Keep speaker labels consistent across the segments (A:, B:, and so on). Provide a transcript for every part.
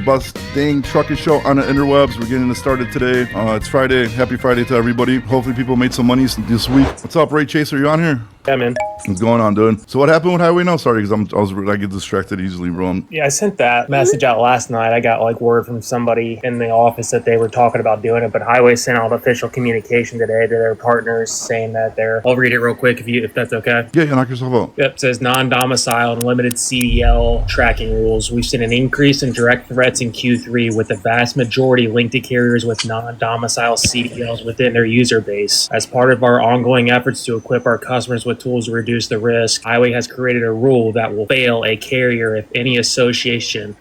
A: best dang trucking show on the interwebs. We're getting it started today. It's Friday. Happy Friday to everybody. Hopefully people made some money this week. What's up, Ray Chaser? You on here?
B: Yeah, man.
A: What's going on, dude? So what happened with Highway now? Sorry, because I get distracted easily, bro.
B: Yeah, I sent that message out last night. I got like word from somebody in the office that they were talking about doing it, but Highway sent out official communication today to their partners saying that I'll read it real quick if that's okay.
A: Yeah, knock yourself out.
B: Yep, it says non-domicile and limited CDL tracking rules. We've seen an increase in direct threats in Q3 with the vast majority linked to carriers with non-domicile CDLs within their user base. As part of our ongoing efforts to equip our customers with tools to reduce the risk, Highway has created a rule that will fail a carrier if any associated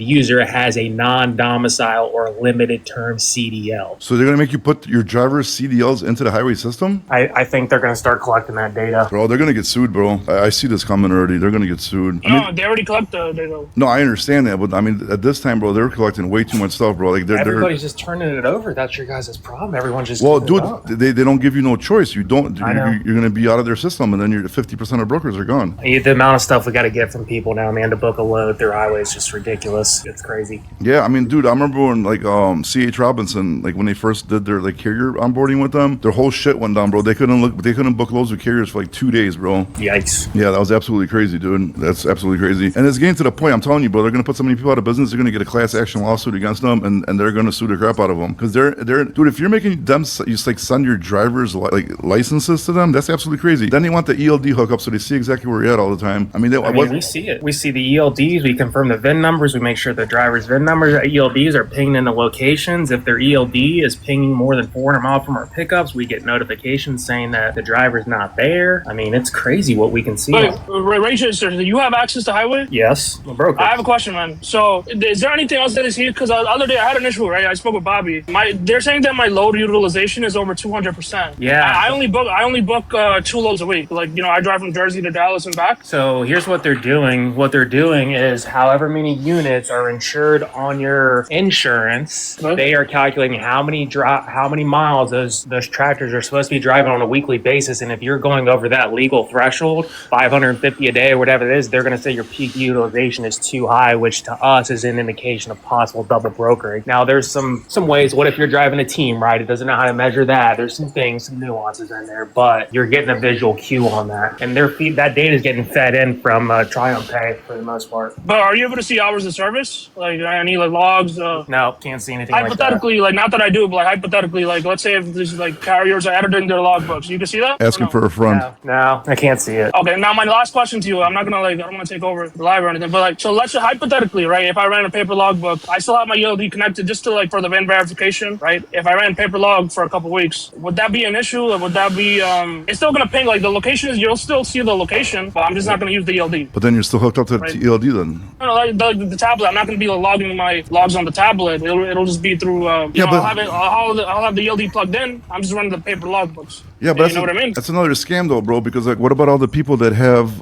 B: user has a non-domicile or limited term CDL.
A: So they're going to make you put your driver's CDLs into the Highway system?
B: I think they're going to start collecting that data.
A: Bro, they're going to get sued, bro. I see this coming already. They're going to get sued.
C: No, they already collect the data.
A: No, I understand that, but I mean, at this time, bro, they're collecting way too much stuff, bro. Like
B: everybody's just turning it over. That's your guys' problem. Everyone's just
A: dude, they don't give you no choice. You don't. You're going to be out of their system, and then 50% of brokers are gone.
B: The amount of stuff we got to get from people now, man, to book a load through Highway is just ridiculous. It's crazy.
A: Yeah, I mean, dude, I remember when C.H. Robinson, like when they first did their carrier onboarding with them, their whole shit went down, bro. They couldn't book loads with carriers for like 2 days, bro.
B: Yikes.
A: Yeah, that was absolutely crazy, dude. That's absolutely crazy. And it's getting to the point, I'm telling you, bro, they're gonna put so many people out of business. They're gonna get a class action lawsuit against them, and they're gonna sue the crap out of them because they're dude. If you're making them just like send your driver's licenses to them, that's absolutely crazy. Then they want the ELD hookup so they see exactly where you're at all the time. I mean,
B: we see it. We see the ELDs. We confirm the VIN numbers. We make sure the driver's VIN numbers, ELDs, are pinged in the locations. If their ELD is pinging more than 400 miles from our pickups, we get notifications saying that the driver's not there. I mean, it's crazy what we can see.
C: Wait, Rachel, do you have access to Highway?
B: Yes, I'm broker.
C: I have a question, man. So, is there anything else that is here? Because the other day I had an issue, right? I spoke with Bobby. They're saying that my load utilization is over 200%.
B: Yeah.
C: I only book 2 loads a week. Like, I drive from Jersey to Dallas and back.
B: So here's what they're doing. What they're doing is however many units are insured on your insurance, they are calculating how many miles those tractors are supposed to be driving on a weekly basis. And if you're going over that legal threshold, 550 a day or whatever it is, they're going to say your peak utilization is too high, which to us is an indication of possible double brokering. Now, there's some ways. What if you're driving a team, right? It doesn't know how to measure that. There's some nuances in there, but you're getting a visual cue on that. And that data is getting fed in from TriumphPay for the most part.
C: But are you able to see hours of service? Like, I need logs?
B: No, can't see anything
C: hypothetically,
B: like that.
C: Not that I do, but hypothetically, let's say if these carriers are added in their logbooks, you can see that?
A: Asking for a friend.
B: No, I can't see it.
C: Okay, now my last question to you, I'm not gonna I don't want to take over the live or anything, but so let's say hypothetically, right, if I ran a paper logbook, I still have my ELD connected just to for the VIN verification, right? If I ran paper log for a couple weeks, would that be an issue? Or would that be it's still gonna ping the location you'll still see the location, but I'm just not gonna use the ELD.
A: But then you're still hooked up to the ELD then?
C: No, the tablet. I'm not gonna be logging my logs on the tablet. It'll just be through I'll have the ELD plugged in. I'm just running the paper logbooks.
A: Yeah, but
C: you know what I mean?
A: That's another scam though, bro. Because what about all the people that have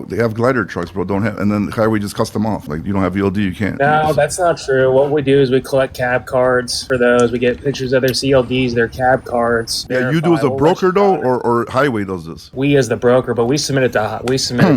A: they have glider trucks, bro? Don't have, and then Highway just cuts them off. Like you don't have ELD, you can't.
B: No, that's not true. What we do is we collect cab cards for those. We get pictures of their CLDs, their cab cards.
A: Yeah, you do as a broker though, or Highway does this?
B: We as the broker, but we submit it to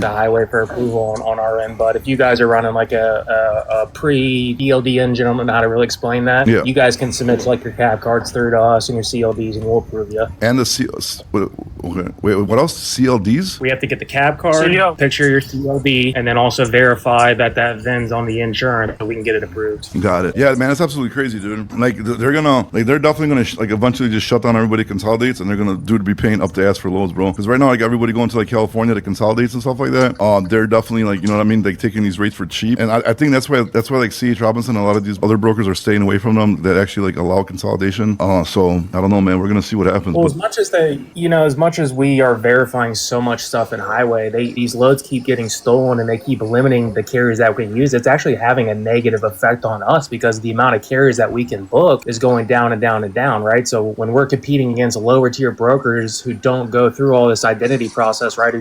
B: Highway for approval on our end. But if you guys are running like a pre-ELD engine, I don't know how to really explain that. Yeah. You guys can submit your cab cards through to us and your CLDs, and we'll approve you.
A: And the wait, what else? CLDs?
B: We have to get the cab card, picture your CLD, and then also verify that VIN's on the insurance so we can get it approved.
A: Got it. Yeah, man, it's absolutely crazy, dude. They're definitely gonna eventually just shut down everybody consolidates, and they're gonna be paying up the ass for loads, bro. Because right now, everybody going to California to consolidates and stuff like that. They're definitely you know what I mean, taking these rates for cheap, and I think that's why C.H. Robinson and a lot of these other brokers are staying away from them that actually allow consolidation. So I don't know, man. We're gonna see what happens.
B: Well, as much as we are verifying so much stuff in Highway, these loads keep getting stolen and they keep limiting the carriers that we can use. It's actually having a negative effect on us because the amount of carriers that we can book is going down and down and down, right? So when we're competing against lower tier brokers who don't go through all this identity process, right?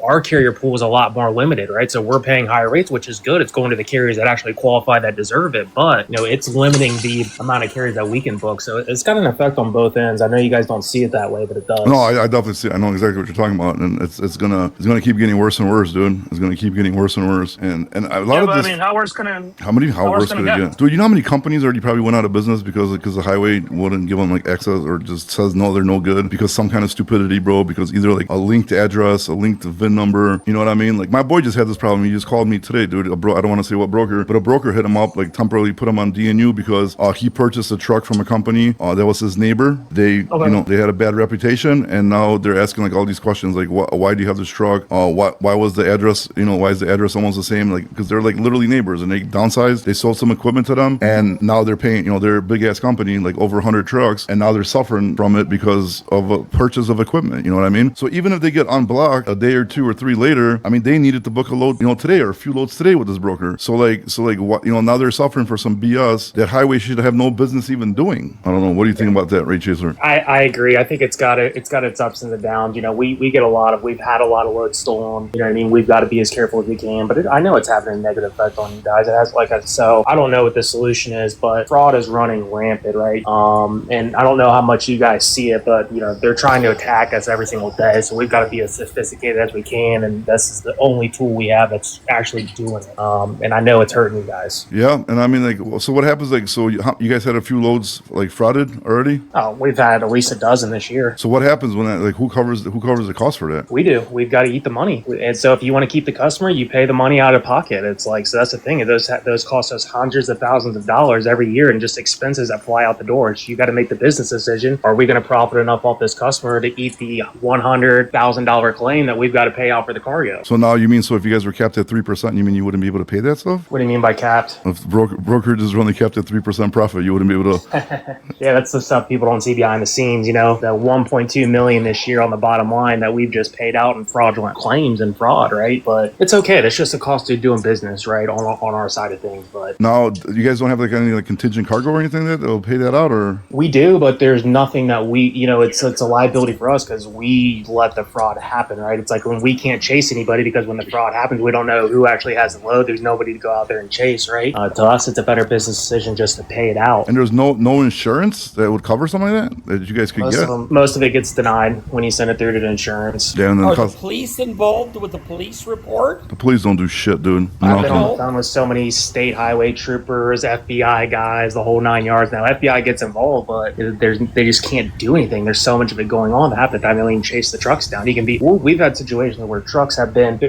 B: Our carrier pool is a lot more limited, right? So we're paying higher rates, which is good. It's going to the carriers that actually qualify, that deserve it. But, it's limiting the amount of carriers that we can book. So it's got an effect on both ends. I know you guys don't see it that way, but it does.
A: No, I definitely see. I know exactly what you're talking about, and it's gonna keep getting worse and worse, dude. It's gonna keep getting worse and worse, and a lot of this.
C: How worse can it?
A: How worse could it get? Dude, you know how many companies already probably went out of business because the highway wouldn't give them like access, or just says no, they're no good because some kind of stupidity, bro. Because either like a linked address, a linked VIN number, you know what I mean? Like my boy just had this problem. He just called me today, dude. I don't want to say what broker, but a broker hit him up, like temporarily put him on DNU because he purchased a truck from a company that was his neighbor. They they had a bad reputation, and now they're asking like all these questions, like why do you have this truck? Why was the address? Why is the address almost the same? Like because they're like literally neighbors, and they downsized. They sold some equipment to them, and now they're paying. They're a big ass company, like over 100 trucks, and now they're suffering from it because of a purchase of equipment. You know what I mean? So even if they get unblocked a day or two or three later, I mean they needed to book a load, today or a few loads today with this broker. So what? Now they're suffering for some BS that highway should have no business even doing. I don't know. What do you think about that, Ray Chaser?
B: I agree. I think it's got its ups and its downs. We've had a lot of loads stolen. You know what I mean? We've got to be as careful as we can, but I know it's having a negative effect on you guys. It has, so I don't know what the solution is, but fraud is running rampant, right? And I don't know how much you guys see it, but they're trying to attack us every single day. So we've got to be as sophisticated as we can, and this is the only tool we have that's actually doing it. And I know it's hurting you guys.
A: Yeah, and I mean, so what happens? So you guys had a few loads frauded already?
B: Oh, we've had at least a dozen this year.
A: So what happens when that? Who covers the cost for that?
B: We do. We've got to eat the money, and so if you want to keep the customer, you pay the money out of pocket. It's so that's the thing. Those cost us hundreds of thousands of dollars every year, and just expenses that fly out the door. So you got to make the business decision: are we going to profit enough off this customer to eat the $100,000 claim that we've got to pay out for the cargo?
A: So now you mean if you guys were capped at 3%, you mean you wouldn't be able to pay that stuff?
B: What do you mean by capped?
A: If brokerage is only capped at 3% profit, you wouldn't be able to.
B: Yeah, that's the stuff people don't see behind the scenes. The 1.2 million this year on the bottom line that we've just paid out in fraudulent claims and fraud, right? But it's okay. That's just the cost of doing business, right? On our side of things. But
A: now you guys don't have any contingent cargo or anything that'll pay that out, or
B: we do, but there's nothing that we, it's a liability for us because we let the fraud happen, right? It's like when we can't chase anybody because when the fraud happens, we don't know who actually has the load. There's nobody to go out there and chase, right? To us, it's a better business decision just to pay it out.
A: And there's no insurance that would cover something like that you guys could get?
B: Most of it gets denied when you send it through to the insurance.
A: Yeah, and then
D: Are the police involved with the police report?
A: The police don't do shit, dude.
B: I've been on the phone with so many state highway troopers, FBI guys, the whole 9 yards. Now, FBI gets involved, but they just can't do anything. There's so much of it going on that half the time they don't even chase the trucks down. We've had situations where trucks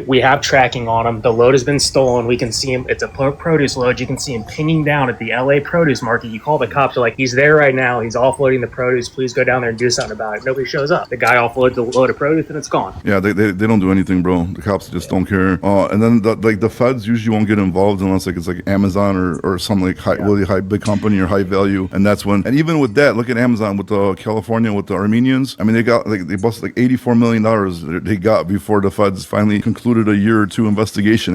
B: we have tracking on them. The load has been stolen. We can see him. It's a produce load. You can see him pinging down at the LA produce market. You call the cops. They're like, he's there right now. He's offloading the produce. Please go down there and do something about it. Nobody shows up. The guy offloads the load of produce and it's gone.
A: Yeah, they don't do anything, bro. The cops just don't care. And then the feds usually won't get involved unless it's like Amazon or some really high big company or high value. And that's when. And even with that, look at Amazon with California with the Armenians. I mean, they busted $84 million they got before the feds finally concluded a year or two investigation.